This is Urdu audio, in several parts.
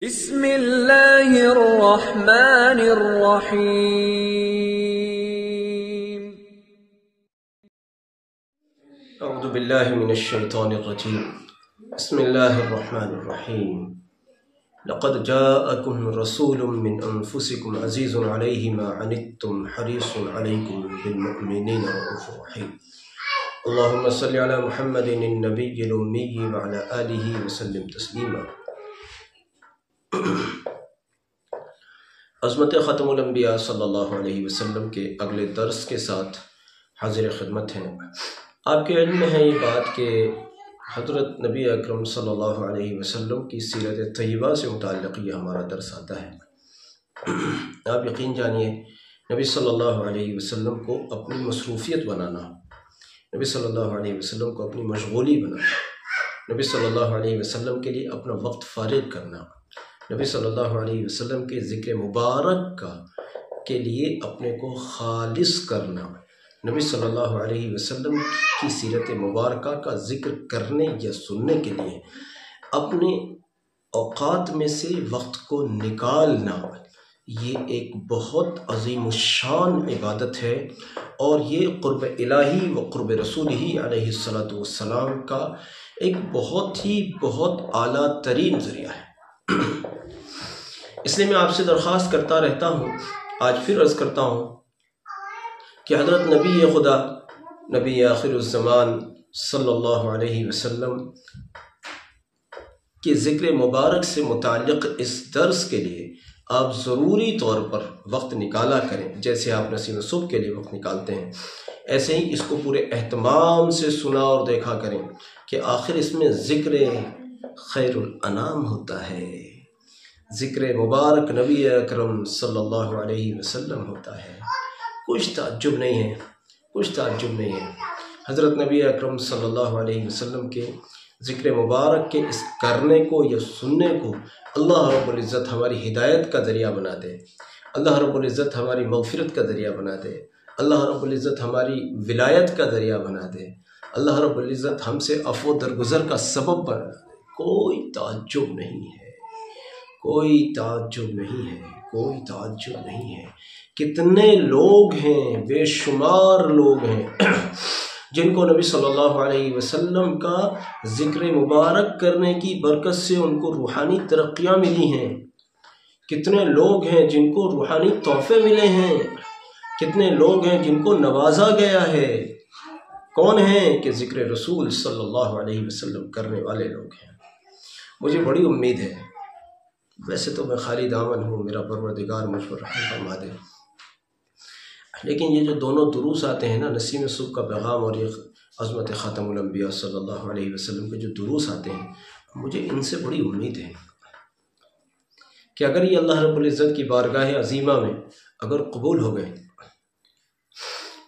بسم اللہ الرحمن الرحیم اعوذ باللہ من الشیطان الرجیم بسم اللہ الرحمن الرحیم لقد جاءکم رسول من انفسکم عزیز علیہ ما عنتم حریص علیکم بالمؤمنین رؤوف رحیم اللہم صلی علی محمد النبی الامی وعلی آلہ وسلم تسلیما۔ عظمت ختم الانبیاء صلی اللہ علیہ وسلم کے اگلے درس کے ساتھ حاضر خدمت ہیں۔ آپ کے علم میں ہے یہ بات کہ حضرت نبی اکرم صلی اللہ علیہ وسلم کی سیرت طیبہ سے متعلق یہ ہمارا درس آتا ہے۔ آپ یقین جانیے نبی صلی اللہ علیہ وسلم کو اپنی مصروفیت بنانا، نبی صلی اللہ علیہ وسلم کو اپنی مشغولی بنانا، نبی صلی اللہ علیہ وسلم کے لیے اپنا وقت فارغ کرنا، نبی صلی اللہ علیہ وسلم کے ذکر مبارک کے لیے اپنے کو خالص کرنا، نبی صلی اللہ علیہ وسلم کی سیرت مبارکہ کا ذکر کرنے یا سننے کے لیے اپنے اوقات میں سے وقت کو نکالنا، یہ ایک بہت عظیم الشان عبادت ہے، اور یہ قرب الہی و قرب رسول ہی علیہ السلام کا ایک بہت اعلیٰ ترین ذریعہ ہے۔ اس لیے میں آپ سے درخواست کرتا رہتا ہوں، آج پھر عرض کرتا ہوں کہ حضرت نبی خدا نبی آخر الزمان صلی اللہ علیہ وسلم کے ذکر مبارک سے متعلق اس درس کے لیے آپ ضروری طور پر وقت نکالا کریں، جیسے آپ نسیم صبح کے لیے وقت نکالتے ہیں، ایسے ہی اس کو پورے اہتمام سے سنا اور دیکھا کریں کہ آخر اس میں ذکر خیر الانام ہوتا ہے، ذکر مبارک نبی اکرم صلی اللہ علیہ وسلم ہوتا ہے۔ کچھ تعجب نہیں ہے حضرت نبی اکرم صلی اللہ علیہ وسلم کے ذکر مبارک کے اس کرنے کو یا سننے کو اللہ رب العزت ہماری ہدایت کا ذریعہ بنا دے، اللہ رب العزت ہماری مغفرت کا ذریعہ بنا دے، اللہ رب العزت ہماری ولایت کا ذریعہ بنا دے، اللہ رب العزت ہم سے عفو و درگزر کا سبب بنا دے۔ کوئی تعجب نہیں ہے۔ کتنے لوگ ہیں، بے شمار لوگ ہیں جن کو نبی صلی اللہ علیہ وسلم کا ذکر مبارک کرنے کی برکت سے ان کو روحانی ترقیاں ملی ہیں، کتنے لوگ ہیں جن کو روحانی تحفے ملے ہیں، کتنے لوگ ہیں جن کو نوازا گیا ہے۔ کون ہیں کہ ذکر رسول صلی اللہ علیہ وسلم کرنے والے لوگ ہیں۔ مجھے بڑی امید ہے، ویسے تو میں خالی دامن ہوں، میرا پروردگار مجھ پر رحم فرما دے، لیکن یہ جو دونوں دروس آتے ہیں نا، نسیم صبح کا پیغام اور یہ عظمت خاتم الانبیاء صلی اللہ علیہ وسلم کے جو دروس آتے ہیں، مجھے ان سے بڑی امید ہے کہ اگر یہ اللہ رب العزت کی بارگاہ عظیمہ میں اگر قبول ہو گئے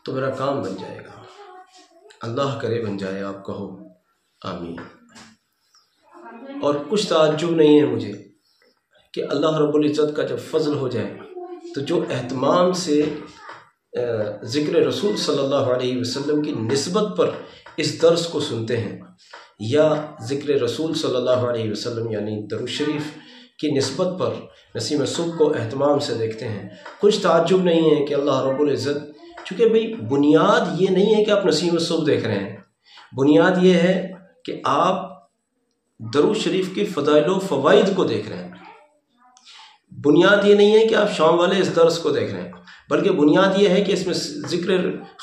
تو میرا کام بن جائے گا۔ اللہ کرے بن جائے، آپ کہو آمین۔ اور کچھ تعجب نہیں ہے مجھے کہ اللہ رب العزت کا جب فضل ہو جائے تو جو اہتمام سے ذکر رسول صلی اللہ علیہ وسلم کی نسبت پر اس درس کو سنتے ہیں، یا ذکر رسول صلی اللہ علیہ وسلم یعنی درود شریف کی نسبت پر نسیم صبح کو اہتمام سے دیکھتے ہیں، کچھ تعجب نہیں ہے کہ اللہ رب العزت، چونکہ بھئی بنیاد یہ نہیں ہے کہ آپ نسیم صبح دیکھ رہے ہیں، بنیاد یہ ہے کہ آپ درود شریف کی فضائل و فوائد کو دیکھ رہے ہیں، بنیاد یہ نہیں ہے کہ آپ شام والے اس درس کو دیکھ رہے ہیں، بلکہ بنیاد یہ ہے کہ اس میں ذکر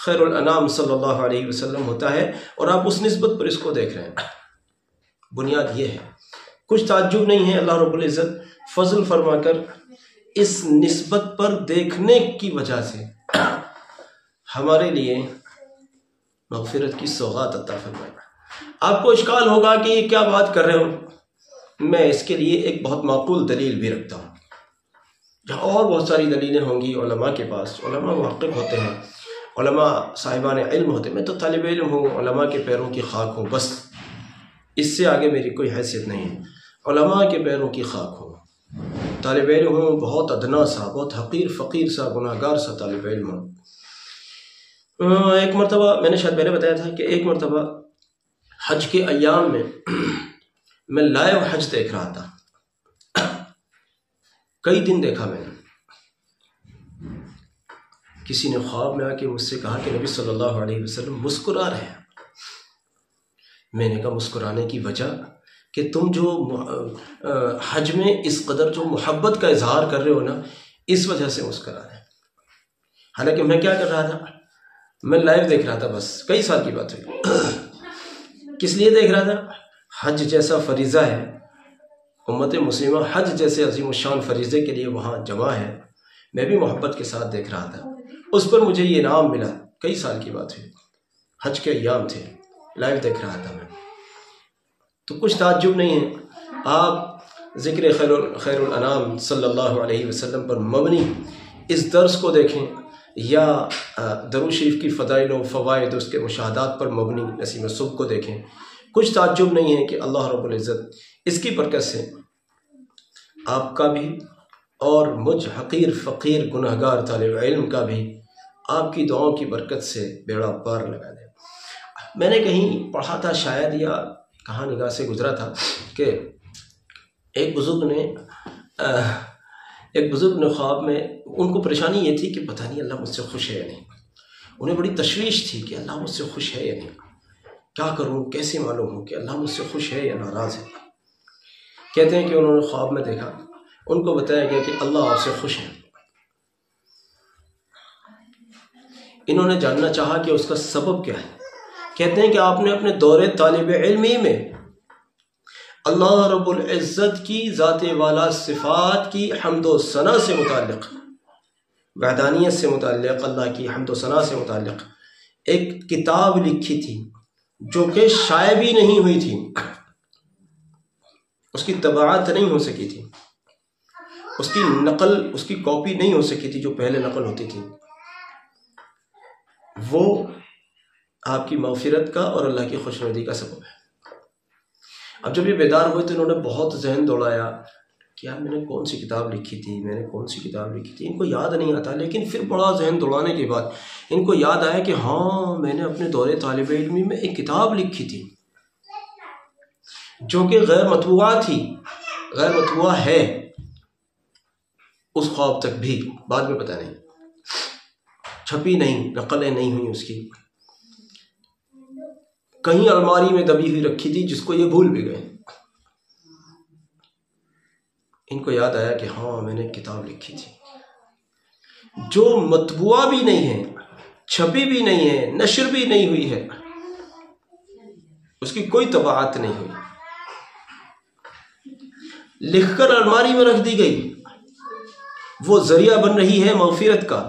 خیر الانام صلی اللہ علیہ وسلم ہوتا ہے اور آپ اس نسبت پر اس کو دیکھ رہے ہیں، بنیاد یہ ہے۔ کچھ تعجب نہیں ہے، اللہ رب العزت فضل فرما کر اس نسبت پر دیکھنے کی وجہ سے ہمارے لیے مغفرت کی سوغات عطا فرمائے۔ آپ کو اشکال ہوگا کہ یہ کیا بات کر رہے ہو، میں اس کے لیے ایک بہت معقول دلیل بھی رکھتا ہوں، جہاں اور بہت ساری دلیلیں ہوں گی علماء کے پاس، علماء محقق ہوتے ہیں، علماء صاحبان علم ہوتے ہیں، میں تو طالب علم ہوں، علماء کے پیروں کی خاک ہوں، بس اس سے آگے میری کوئی حیثیت نہیں ہے، علماء کے پیروں کی خاک ہوں، طالب علم ہوں، بہت ادنا سا، بہت حقیر فقیر سا، گناہ گار سا طالب علم ہوں۔ ایک مرتبہ میں نے شاید پہلے بتایا تھا کہ ایک مرتبہ حج کے ایام میں لائیو حج دیکھ رہا تھا، کئی دن دیکھا میں نے، کسی نے خواب میں آ کے مجھ سے کہا کہ نبی صلی اللہ علیہ وسلم مسکرا رہے ہیں۔ میں نے کہا مسکرانے کی وجہ کہ تم جو حج میں اس قدر جو محبت کا اظہار کر رہے ہو نا، اس وجہ سے مسکرا رہے ہیں۔ حالانکہ میں کیا کر رہا تھا، میں لائیو دیکھ رہا تھا، بس کئی سال کی بات ہوئی۔ کس لیے دیکھ رہا تھا؟ حج جیسا فریضہ ہے، امت مسلمہ حج جیسے عظیم الشان فریضے کے لیے وہاں جمع ہے، میں بھی محبت کے ساتھ دیکھ رہا تھا۔ اس پر مجھے یہ انعام ملا، کئی سال کی بات ہوئی، حج کے ایام تھے، لائیو دیکھ رہا تھا میں۔ تو کچھ تعجب نہیں ہے، آپ ذکر خیر الانام صلی اللہ علیہ وسلم پر مبنی اس درس کو دیکھیں، یا درود شریف کی فضائل و فوائد اس کے مشاہدات پر مبنی نسیم صبح کو دیکھیں، کچھ تعجب نہیں ہے کہ اللہ رب العزت اس کی برکت سے آپ کا بھی اور مجھ حقیر فقیر گنہگار طالب علم کا بھی آپ کی دعاؤں کی برکت سے بیڑا پار لگا دے۔ میں نے کہیں پڑھا تھا شاید، یا کہاں نگاہ سے گزرا تھا، کہ ایک بزرگ نے خواب میں، ان کو پریشانی یہ تھی کہ پتہ نہیں اللہ مجھ سے خوش ہے یا نہیں، انہیں بڑی تشویش تھی کہ اللہ مجھ سے خوش ہے یا نہیں، کیا کروں، کیسے معلوم ہو کہ اللہ مجھ سے خوش ہے یا ناراض ہے۔ کہتے ہیں کہ انہوں نے خواب میں دیکھا، ان کو بتایا گیا کہ اللہ آپ سے خوش ہے۔ انہوں نے جاننا چاہا کہ اس کا سبب کیا ہے۔ کہتے ہیں کہ آپ نے اپنے دور طالب علمی میں اللہ رب العزت کی ذات والا صفات کی حمد و ثنا سے متعلق، وحدانیت سے متعلق، اللہ کی حمد و ثنا سے متعلق ایک کتاب لکھی تھی، جو کہ شائع بھی نہیں ہوئی تھی، اس کی طباعت نہیں ہو سکی تھی، اس کی نقل، اس کی کاپی نہیں ہو سکی تھی جو پہلے نقل ہوتی تھی۔ وہ آپ کی مغفرت کا اور اللہ کی خوشنودی کا سبب ہے۔ اب جب یہ بیدار ہوئے تو انہوں نے بہت ذہن دوڑایا کہ یار میں نے کون سی کتاب لکھی تھی، ان کو یاد نہیں آتا، لیکن پھر بڑا ذہن دوڑانے کے بعد ان کو یاد آیا کہ ہاں میں نے اپنے دور طالب علمی میں ایک کتاب لکھی تھی جو کہ غیر مطبوعہ تھی، غیر مطبوعہ ہے اس خواب تک بھی، بعد میں پتہ نہیں، چھپی نہیں، نقلیں نہیں ہوئی اس کی، کہیں الماری میں دبی ہوئی رکھی تھی جس کو یہ بھول بھی گئے۔ ان کو یاد آیا کہ ہاں میں نے کتاب لکھی تھی جو مطبوعہ بھی نہیں ہے، چھپی بھی نہیں ہے، نشر بھی نہیں ہوئی ہے، اس کی کوئی طباعت نہیں ہوئی، لکھ کر الماری میں رکھ دی گئی، وہ ذریعہ بن رہی ہے مغفرت کا۔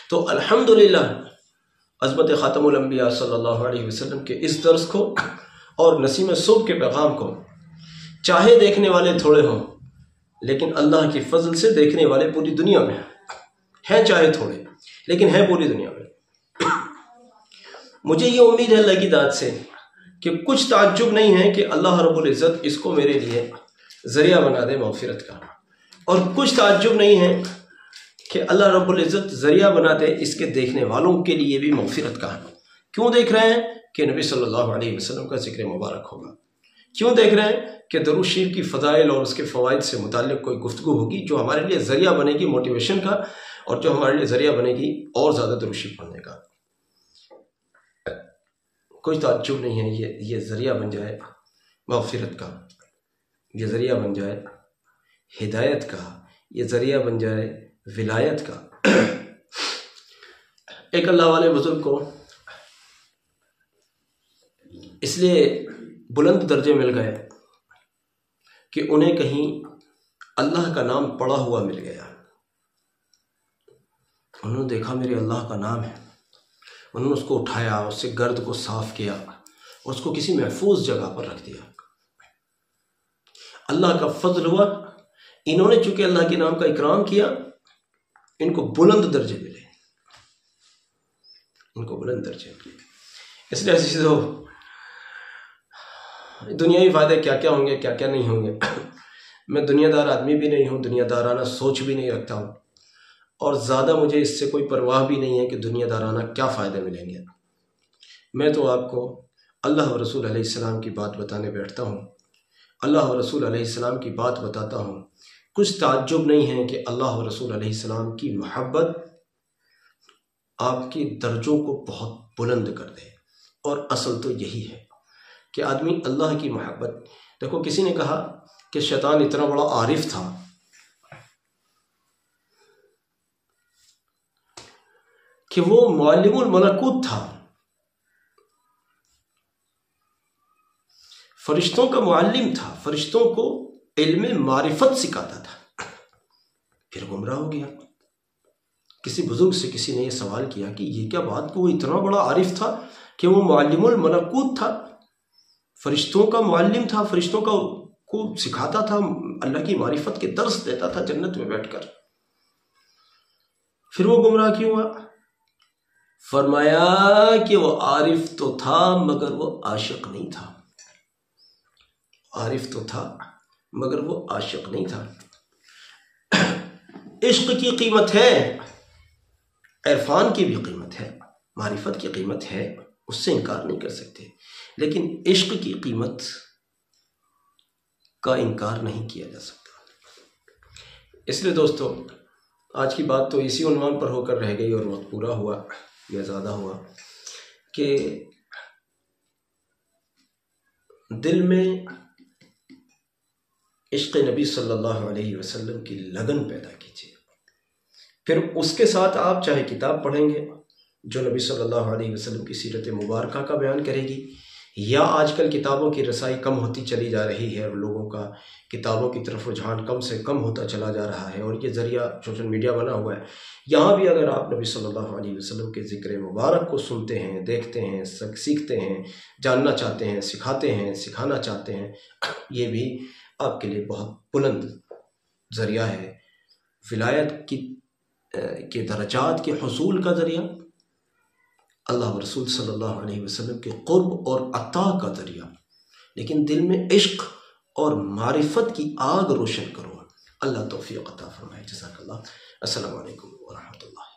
تو الحمدللہ عظمت خاتم الانبیاء صلی اللہ علیہ وسلم کے اس درس کو اور نسیم صبح کے پیغام کو چاہے دیکھنے والے تھوڑے ہوں، لیکن اللہ کی فضل سے دیکھنے والے پوری دنیا میں ہیں، چاہے تھوڑے لیکن ہیں پوری دنیا میں۔ مجھے یہ امید ہے اللہ کی ذات سے کہ کچھ تعجب نہیں ہے کہ اللہ رب العزت اس کو میرے لیے ذریعہ بنا دے مغفرت کا، اور کچھ تعجب نہیں ہے کہ اللہ رب العزت ذریعہ بنا دے اس کے دیکھنے والوں کے لیے بھی مغفرت کا۔ کیوں دیکھ رہے ہیں؟ کہ نبی صلی اللہ علیہ وسلم کا ذکر مبارک ہوگا۔ کیوں دیکھ رہے ہیں؟ کہ درود شریف کی فضائل اور اس کے فوائد سے متعلق کوئی گفتگو ہوگی جو ہمارے لیے ذریعہ بنے گی موٹیویشن کا، اور جو ہمارے لیے ذریعہ بنے گی اور زیادہ درود شریف پڑھنے کا۔ کوئی تعجب نہیں ہے یہ ذریعہ بن جائے مغفرت کا، یہ ذریعہ بن جائے ہدایت کا، یہ ذریعہ بن جائے ولایت کا۔ ایک اللہ والے بزرگ کو اس لیے بلند درجے مل گئے کہ انہیں کہیں اللہ کا نام پڑا ہوا مل گیا، انہوں نے دیکھا میرے اللہ کا نام ہے، انہوں نے اس کو اٹھایا، اس سے گرد کو صاف کیا اور اس کو کسی محفوظ جگہ پر رکھ دیا۔ اللہ کا فضل ہوا، انہوں نے چونکہ اللہ کے نام کا اکرام کیا، ان کو بلند درجے ملے، ان کو بلند درجے ملے۔ اس لیے عزیزو، دنیاوی فائدے کیا کیا ہوں گے، کیا کیا نہیں ہوں گے، میں دنیا دار آدمی بھی نہیں ہوں، دنیا دارانہ سوچ بھی نہیں رکھتا ہوں، اور زیادہ مجھے اس سے کوئی پرواہ بھی نہیں ہے کہ دنیا دارانہ کیا فائدے ملیں گے۔ میں تو آپ کو اللہ و رسول علیہ السلام کی بات بتانے بیٹھتا ہوں، اللہ و رسول علیہ السلام کی بات بتاتا ہوں، کچھ تعجب نہیں ہے کہ اللہ و رسول علیہ السلام کی محبت آپ کے درجوں کو بہت بلند کر دے۔ اور اصل تو یہی ہے کہ آدمی اللہ کی محبت، دیکھو کسی نے کہا کہ شیطان اتنا بڑا عارف تھا کہ وہ معلم الملکوت تھا، فرشتوں کا معلم تھا، فرشتوں کو علم معرفت سکھاتا تھا، پھر گمراہ ہو گیا۔ کسی بزرگ سے کسی نے یہ سوال کیا کہ یہ کیا بات کہ وہ اتنا بڑا عارف تھا کہ وہ معلم الملکوت تھا، فرشتوں کا معلم تھا، فرشتوں کو سکھاتا تھا، اللہ کی معرفت کے درس دیتا تھا جنت میں بیٹھ کر، پھر وہ گمراہ کیوں ہوا؟ فرمایا کہ وہ عارف تو تھا مگر وہ عاشق نہیں تھا، عارف تو تھا مگر وہ عاشق نہیں تھا۔ عشق کی قیمت ہے، عرفان کی بھی قیمت ہے، معرفت کی قیمت ہے، اس سے انکار نہیں کر سکتے، لیکن عشق کی قیمت کا انکار نہیں کیا جا سکتا۔ اس لیے دوستو، آج کی بات تو اسی عنوان پر ہو کر رہ گئی اور وقت پورا ہوا یا زیادہ ہوا کہ دل میں عشق نبی صلی اللہ علیہ وسلم کی لگن پیدا کیجیے، پھر اس کے ساتھ آپ چاہے کتاب پڑھیں گے جو نبی صلی اللہ علیہ وسلم کی سیرت مبارکہ کا بیان کرے گی، یا آج کل کتابوں کی رسائی کم ہوتی چلی جا رہی ہے اور لوگوں کا کتابوں کی طرف رجحان کم سے کم ہوتا چلا جا رہا ہے، اور یہ ذریعہ سوشل میڈیا بنا ہوا ہے، یہاں بھی اگر آپ نبی صلی اللہ علیہ وسلم کے ذکر مبارک کو سنتے ہیں، دیکھتے ہیں، سیکھتے ہیں، جاننا چاہتے ہیں، سکھاتے ہیں، سکھانا چاہتے ہیں، یہ بھی آپ کے لیے بہت بلند ذریعہ ہے، ولایت کے درجات کے حصول کا ذریعہ، اللہ و رسول صلی اللہ علیہ وسلم کے قرب اور عطا کا ذریعہ۔ لیکن دل میں عشق اور معرفت کی آگ روشن کرو۔ اللہ توفیق عطا فرمائے۔ جزاک اللہ۔ السلام علیکم ورحمۃ اللہ۔